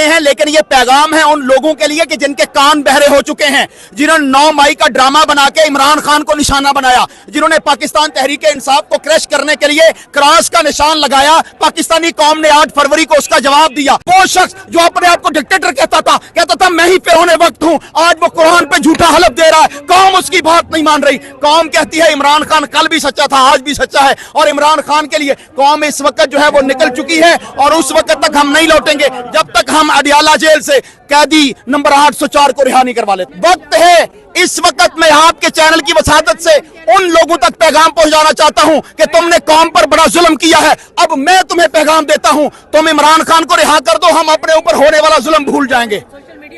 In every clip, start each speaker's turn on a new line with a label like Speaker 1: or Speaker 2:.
Speaker 1: हैं, लेकिन ये पैगाम है उन लोगों के लिए कि जिनके कान बहरे हो चुके हैं, जिन्होंने 9 मई का ड्रामा बना के इमरान खान को निशाना बनाया, जिन्होंने पाकिस्तान तहरीक इंसाफ को क्रैश करने के लिए क्रॉस का निशान लगाया। पाकिस्तानी कौम ने 8 फरवरी को उसका जवाब दिया। वो शख्स जो अपने आप को डिक्टेटर कहता था मैं ही पे होने वक्त हूं, आज वो कुरान पे झूठा हलफ दे रहा है। कौम उसकी बात नहीं मान रही। कौम कहती है इमरान खान कल भी सच्चा था, आज भी सच्चा है, और इमरान खान के लिए कौम इस वक्त जो है वो निकल चुकी है और उस वक्त तक हम नहीं लौटेंगे जब तक हम अडियाला जेल से कैदी नंबर 804 को रिहा नहीं करवा लेते। वक्त है, इस वक्त मैं आपके चैनल की वसादत से उन लोगों तक पैगाम पहुंचाना चाहता हूं कि तुमने कौम पर बड़ा जुल्म किया है। अब मैं तुम्हें पैगाम देता हूं, तुम इमरान खान को रिहा कर दो, हम अपने ऊपर होने वाला जुल्म भूल जाएंगे।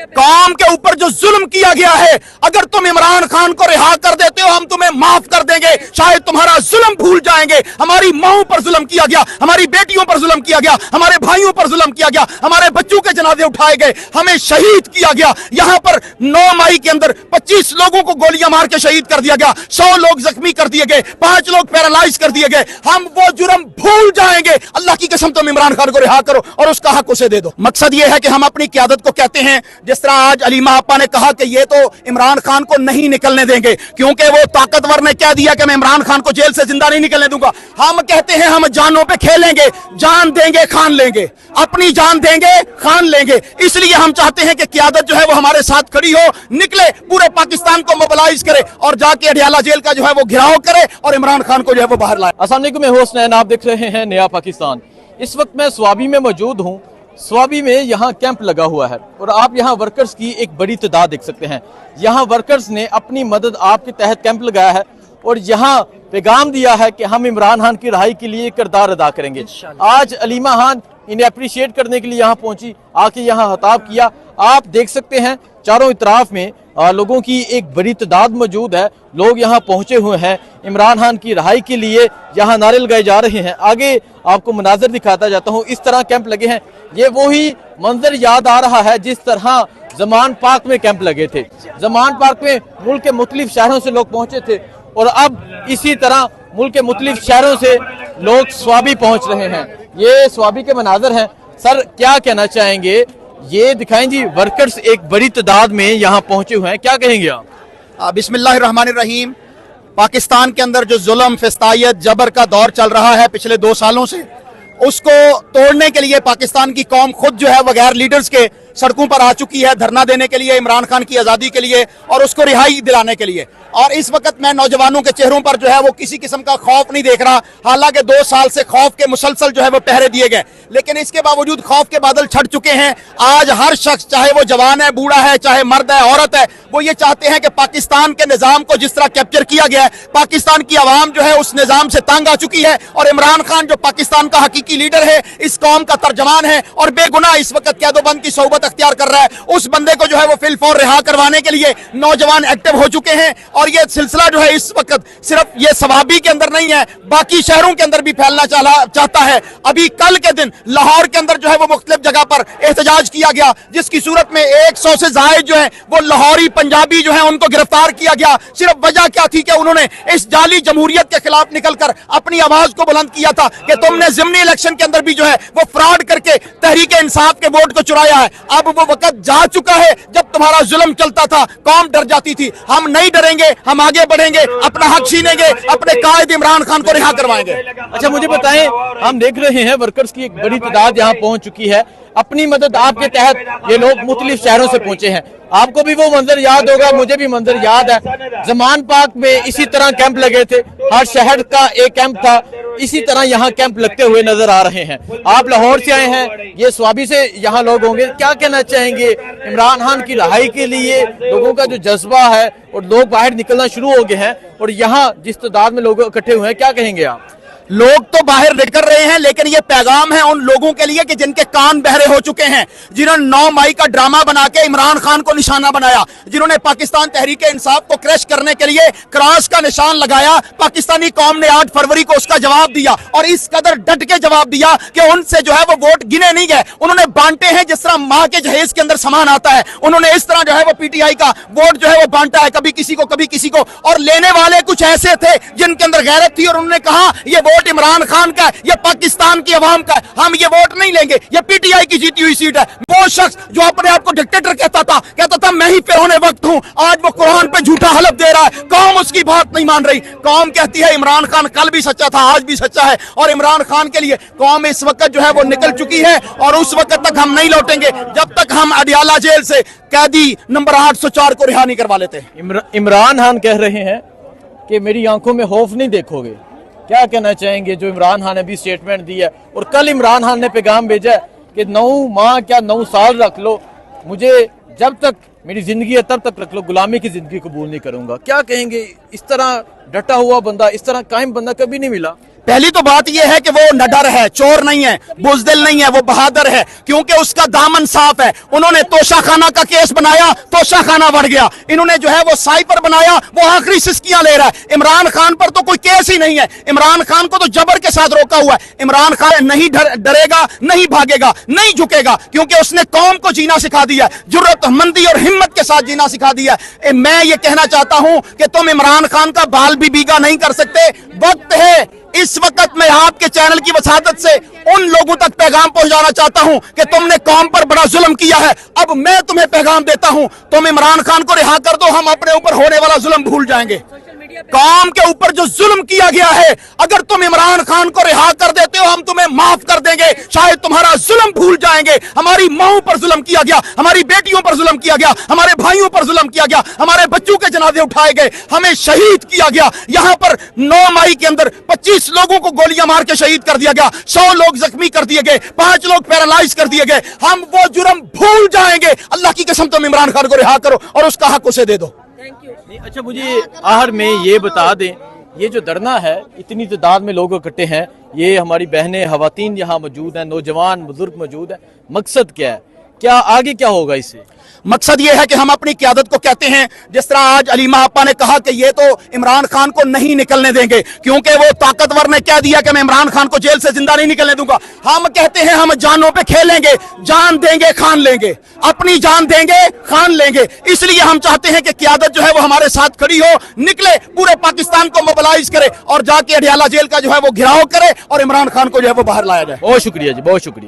Speaker 1: कौम के ऊपर जो जुल्म किया गया है, अगर तुम इमरान खान को रिहा कर देते हो हम तुम्हें माफ कर देंगे, शायद तुम्हारा जुल्म भूल जाएंगे। हमारी माओं पर जुल्म किया गया, हमारी बेटियों पर जुल्म किया गया, हमारे भाइयों पर जुल्म किया गया, हमारे बच्चों के जनाजे उठाए गए, हमें शहीद किया गया। यहां पर 9 मई के अंदर 25 लोगों को गोलियां मार के शहीद कर दिया गया, 100 लोग जख्मी कर दिए गए, 5 लोग पैरालाइज कर दिए गए। हम वो जुर्म भूल जाएंगे। अल्लाह की कसम तुम इमरान खान को रिहा करो और उसका हक उसे दे दो। मकसद ये है कि हम अपनी क़यादत को कहते हैं, जिस तरह आज अलीमा आपा ने कहा कि ये तो इमरान खान को नहीं निकलने देंगे क्योंकि वो ताकतवर ने कह दिया कि मैं इमरान खान को जेल से जिंदा नहीं निकलने दूंगा। हम कहते हैं हम जानों पे खेलेंगे, जान देंगे खान लेंगे, अपनी जान देंगे खान लेंगे। इसलिए हम चाहते हैं कि क़यादत जो है वो हमारे साथ खड़ी हो, निकले, पूरे पाकिस्तान को मोबिलाइज करे और जाके अडियाला जेल का जो है वो घेराव करे और इमरान खान को जो है वो बाहर लाए।
Speaker 2: अस्सलाम वालेकुम, मैं होस्ट नैन, आप देख रहे हैं नया पाकिस्तान। इस वक्त मैं स्वाबी में मौजूद हूँ। स्वाबी में यहाँ कैंप लगा हुआ है और आप यहाँ वर्कर्स की एक बड़ी तादाद देख सकते हैं। यहाँ वर्कर्स ने अपनी मदद आपके तहत कैंप लगाया है और यहाँ पैगाम दिया है कि हम इमरान खान की रहाई के लिए किरदार अदा करेंगे। आज अलीमा खान इन्हें अप्रिशिएट करने के लिए यहाँ पहुंची, आके यहाँ खिताब किया। आप देख सकते हैं चारों इतराफ में लोगों की एक बड़ी तादाद मौजूद है। लोग यहाँ पहुंचे हुए हैं इमरान खान की रहाई के लिए, यहाँ नारे लगाए जा रहे हैं। आगे आपको मनाजर दिखाता जाता हूँ। इस तरह कैंप लगे हैं। ये वही मंजर याद आ रहा है जिस तरह जमान पार्क में कैंप लगे थे। जमान पार्क में मुल्क के मुख्तलिफ शहरों से लोग पहुंचे थे और अब इसी तरह मुल्क के मुख्तलिफ शहरों से लोग स्वाबी पहुंच रहे हैं। ये स्वाबी के मनाजर हैं। सर क्या कहना चाहेंगे, ये दिखाएं जी। वर्कर्स एक बड़ी तादाद में यहाँ पहुंचे हुए हैं, क्या कहेंगे आप?
Speaker 1: बिस्मिल्लाहिर्रहमानिर्रहीम। पाकिस्तान के अंदर जो जुल्म, फिस्तायत, जबर का दौर चल रहा है पिछले 2 सालों से, उसको तोड़ने के लिए पाकिस्तान की कौम खुद जो है बगैर लीडर्स के सड़कों पर आ चुकी है, धरना देने के लिए, इमरान खान की आज़ादी के लिए और उसको रिहाई दिलाने के लिए। और इस वक्त मैं नौजवानों के चेहरों पर जो है वो किसी किस्म का खौफ नहीं देख रहा। हालांकि 2 साल से खौफ के मुसलसल जो है वो पहरे दिए गए, लेकिन इसके बावजूद खौफ के बादल छट चुके हैं। आज हर शख्स, चाहे वो जवान है, बूढ़ा है, चाहे मर्द है, औरत है, वो ये चाहते हैं कि पाकिस्तान के निज़ाम को जिस तरह कैप्चर किया गया है, पाकिस्तान की आवाम जो है उस निज़ाम से तंग आ चुकी है और इमरान खान जो पाकिस्तान का हकीकी लीडर है, इस कौम का तर्जमान है और बेगुनाह इस वक्त कैदोबंद की सोबत अख्तियार कर रहा है, उस बंदे को जो है वो फिलफौर रिहा करवाने के लिए नौजवान एक्टिव हो चुके हैं। और ये सिलसिला जो है इस वक्त सिर्फ ये सवाबी के अंदर नहीं है, बाकी शहरों के अंदर भी फैलना चाहता है। अभी कल के दिन लाहौर के अंदर जो है वो मुख्तलिफ जगह पर एहतजाज किया गया, जिसकी सूरत में 100 से जायद जो है वो लाहौरी पंजाबी जो है उनको गिरफ्तार किया गया। सिर्फ वजह क्या थी कि उन्होंने इस जाली जमहूरियत के खिलाफ निकलकर अपनी आवाज को बुलंद किया था कि तुमने ज़िमनी इलेक्शन के अंदर भी जो है वो फ्रॉड करके तहरीक इंसाफ के वोट को चुराया है। अब वो वक्त जा चुका है जब तुम्हारा जुल्म चलता था, कौम डर जाती थी। हम नहीं डरेंगे, हम आगे बढ़ेंगे, अपना हक छीनेंगे, अपने कायद इमरान खान को रिहा करवाएंगे।
Speaker 2: अच्छा मुझे बताएं, हम देख रहे हैं वर्कर्स की एक बड़ी तादाद यहाँ पहुंच चुकी है। अपनी मदद आपके तहत ये लोग मुख्तलिफ शहरों से पहुंचे हैं। आपको भी वो मंजर याद होगा, मुझे भी मंजर याद है। जमान पार्क में इसी तरह कैंप लगे थे, हर शहर का एक कैंप था। इसी तरह यहाँ कैंप लगते हुए नजर आ रहे हैं। आप लाहौर से आए हैं, ये स्वाबी से यहाँ लोग होंगे, क्या कहना चाहेंगे इमरान खान की रहाई के लिए? लोगों का जो जज्बा है और लोग बाहर निकलना शुरू हो गए हैं और यहाँ जिस तादाद में लोग इकट्ठे हुए हैं, क्या कहेंगे आप?
Speaker 1: लोग तो बाहर निकल रहे हैं, लेकिन ये पैगाम है उन लोगों के लिए कि जिनके कान बहरे हो चुके हैं, जिन्होंने 9 मई का ड्रामा बना के इमरान खान को निशाना बनाया, जिन्होंने पाकिस्तान तहरीक इंसाफ को क्रैश करने के लिए क्रॉस का निशान लगाया। पाकिस्तानी कौम ने 8 फरवरी को उसका जवाब दिया और इस कदर डट के जवाब दिया कि उनसे जो है वो वोट गिने नहीं गए, उन्होंने बांटे हैं जिस तरह माँ के जहेज के अंदर सामान आता है। उन्होंने इस तरह जो है वो पीटीआई का वोट जो है वो बांटा है, कभी किसी को कभी किसी को। और लेने वाले कुछ ऐसे थे जिनके अंदर गैरत थी और उन्होंने कहा ये वोट इमरान खान का है, ये पाकिस्तान की अवाम का है। हम ये वोट नहीं लेंगे, ये पीटीआई की जीती हुई सीट है। वो शख्स जो अपने आप को डिक्टेटर कहता था मैं ही पे होने वक्त हूं, आज वो कुरान पे झूठा हलफ दे रहा है। कौम उसकी बात नहीं मान रही। कौम कहती है इमरान खान कल भी सच्चा था, आज भी सच्चा है, और इमरान खान के लिए कौम इस वक्त जो है वो निकल चुकी है, और उस वक्त तक हम नहीं लौटेंगे जब तक हम अडियाला जेल से कैदी नंबर 804 को रिहा नहीं करवा लेते।
Speaker 2: इमरान खान कह रहे हैं कि मेरी आंखों में खौफ नहीं देखोगे। क्या कहना चाहेंगे जो इमरान खान ने अभी स्टेटमेंट दी है, और कल इमरान खान ने पैगाम भेजा है कि 9 माह क्या 9 साल रख लो, मुझे जब तक मेरी जिंदगी है तब तक रख लो, गुलामी की जिंदगी कबूल नहीं करूंगा। क्या कहेंगे? इस तरह डटा हुआ बंदा, इस तरह कायम बंदा कभी नहीं मिला।
Speaker 1: पहली तो बात यह है कि वो निडर है, चोर नहीं है, बुजदिल नहीं है, वो बहादुर है, क्योंकि उसका दामन साफ है। उन्होंने तोशाखाना का केस बनाया, तोशाखाना बढ़ गया। इन्होंने जो है वो साइपर बनाया, वो आखिरी सिस्कियां ले रहा है। इमरान खान पर तो कोई केस ही नहीं है। इमरान खान को तो जबर के साथ रोका हुआ है। इमरान खान नहीं डरेगा, नहीं भागेगा, नहीं झुकेगा, क्योंकि उसने कौम को जीना सिखा दिया, जुर्रतमंदी और हिम्मत के साथ जीना सिखा दिया। मैं ये कहना चाहता हूं कि तुम इमरान खान का बाल भी बीगा नहीं कर सकते। वक्त है, इस वक्त मैं आपके चैनल की वसादत से उन लोगों तक पैगाम पहुंचाना चाहता हूं कि तुमने कौम पर बड़ा जुल्म किया है। अब मैं तुम्हें पैगाम देता हूं, तुम इमरान खान को रिहा कर दो, हम अपने ऊपर होने वाला जुल्म भूल जाएंगे। कौम के ऊपर जो जुल्म किया गया है, अगर तुम इमरान खान को रिहा कर देते हो, हम तुम्हें माफ कर देंगे, शायद तुम्हारा जुल्म भूल जाएंगे। हमारी माओं पर जुल्म किया गया, हमारी बेटियों पर जुल्म किया गया, हमारे भाइयों पर जुल्म किया गया, हमारे बच्चों के जनाजे उठाए गए, हमें शहीद किया गया। यहां पर 9 मई के अंदर 25 लोगों को गोलियां मार के शहीद कर दिया गया, 100 लोग जख्मी कर दिए गए, 5 लोग पैरालाइज कर दिए गए। हम वो जुर्म भूल जाएंगे। अल्लाह की कसम तुम इमरान खान को रिहा करो और उसका हक उसे दे दो।
Speaker 2: अच्छा, मुझे आखिर में ये बता दें, ये जो धरना है, इतनी तादाद में लोग इकट्ठे हैं, ये हमारी बहनें खवातीन यहाँ मौजूद हैं, नौजवान बुजुर्ग मौजूद हैं, मकसद क्या है? क्या आगे क्या होगा इससे?
Speaker 1: मकसद ये है कि हम अपनी क़यादत को कहते हैं, जिस तरह आज अलीमा आपा ने कहा कि ये तो इमरान खान को नहीं निकलने देंगे, क्योंकि वो ताकतवर ने कह दिया कि मैं इमरान खान को जेल से जिंदा नहीं निकलने दूंगा। हम कहते हैं हम जानों पे खेलेंगे, जान देंगे खान लेंगे, अपनी जान देंगे खान लेंगे। इसलिए हम चाहते हैं कि क़यादत जो है वो हमारे साथ खड़ी हो, निकले, पूरे पाकिस्तान को मोबिलाइज करे और जाके अडियाला जेल का जो है वो घेराव करे और इमरान खान को जो है वो बाहर लाया जाए।
Speaker 2: बहुत शुक्रिया जी, बहुत शुक्रिया।